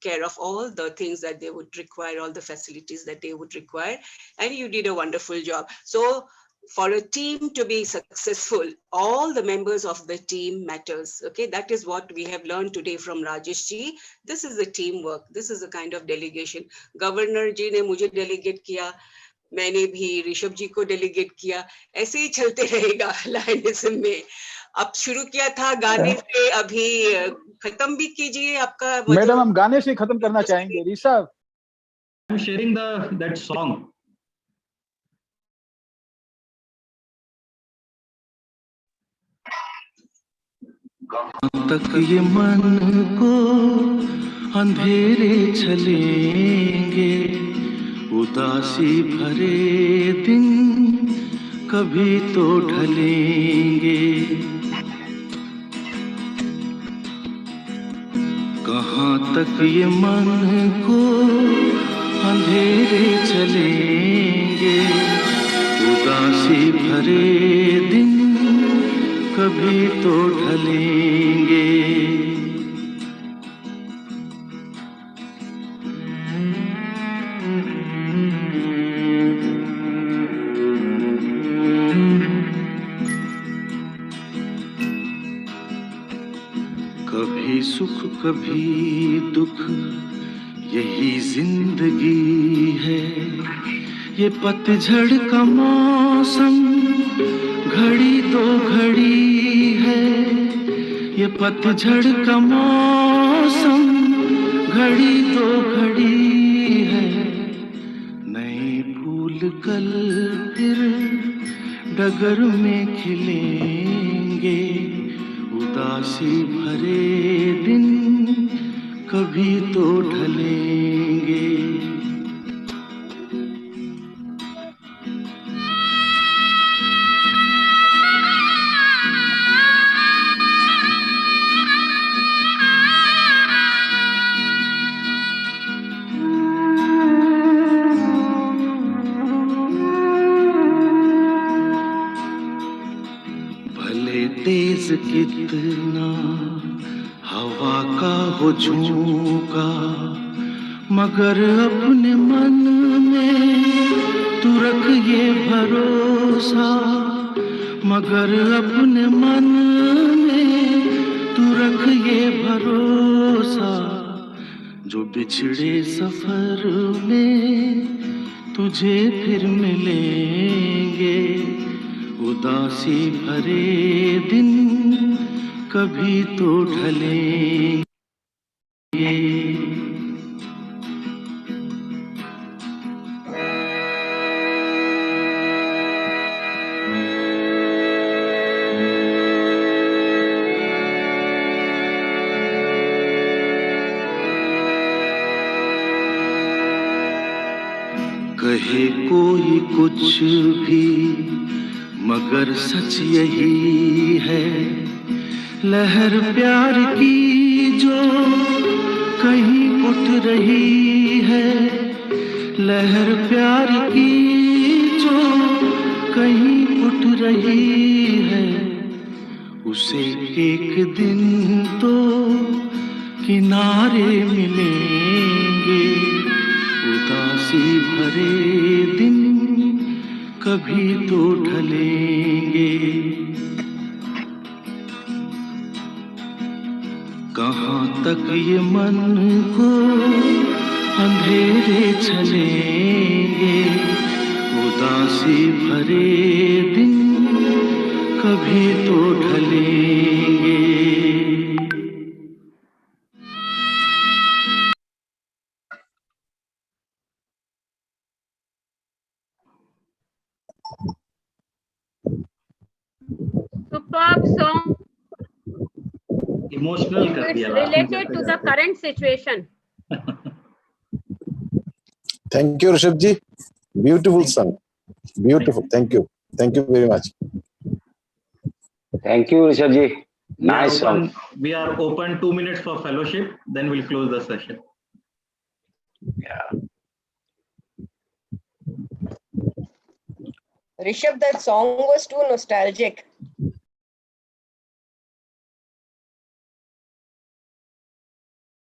care of all the things that they would require, all the facilities that they would require, and you did a wonderful job. So for a team to be successful, all the members of the team matters. Okay, that is what we have learned today from Rajesh ji. This is the teamwork. This is a kind of delegation. Governor ji ne mujhe delegate kiya, मैंने भी ऋषभ जी को delegate किया. ऐसे ही चलते रहेगा लायनिज्म में. अब शुरू किया था गाने से, अभी खत्म भी कीजिए आपका. मैडम हम गाने से खत्म करना चाहेंगे. Rishabh, I'm sharing that song. तक ये मन को अंधेरे चलेंगे, उदासी भरे दिन कभी तो ढलेंगे. कहाँ तक ये मन को अंधेरे चलेंगे, उदासी भरे दिन कभी तो ढलेंगे. कभी सुख कभी दुख यही जिंदगी है. ये पतझड़ का मौसम घड़ी दो घड़ी है. ये पतझड़ का मौसम घड़ी दो घड़ी है. नए फूल कल फिर डगर में खिलेंगे, उदासी भरे दिन कभी तो ढलेंगे. कितना हवा का हो झोंका, मगर अपने मन में तू रख ये भरोसा, मगर अपने मन में तू रख ये भरोसा, जो बिछड़े सफर में तुझे फिर मिलेंगे। उदासी भरे दिन कभी तो ढलेंगे। कहे कोई कुछ भी मगर सच यही है, लहर प्यार की जो कहीं उठ रही है, लहर प्यार की जो कहीं उठ रही है, उसे एक दिन तो किनारे मिलेंगे। उदासी भरे दिन कभी तो ढलेंगे। कहाँ तक ये मन को अंधेरे चलेंगे। उदासी भरे दिन कभी तो ढलेंगे। Superb song. इमोशनल कर It's दिया related to the current situation. Thank you, Rishabh ji. Beautiful song. Beautiful. Thank you. Thank you very much. Thank you, Rishabh ji. Nice song. We are open 2 minutes for fellowship, then we'll close the session. Yeah. Rishabh, that song was too nostalgic.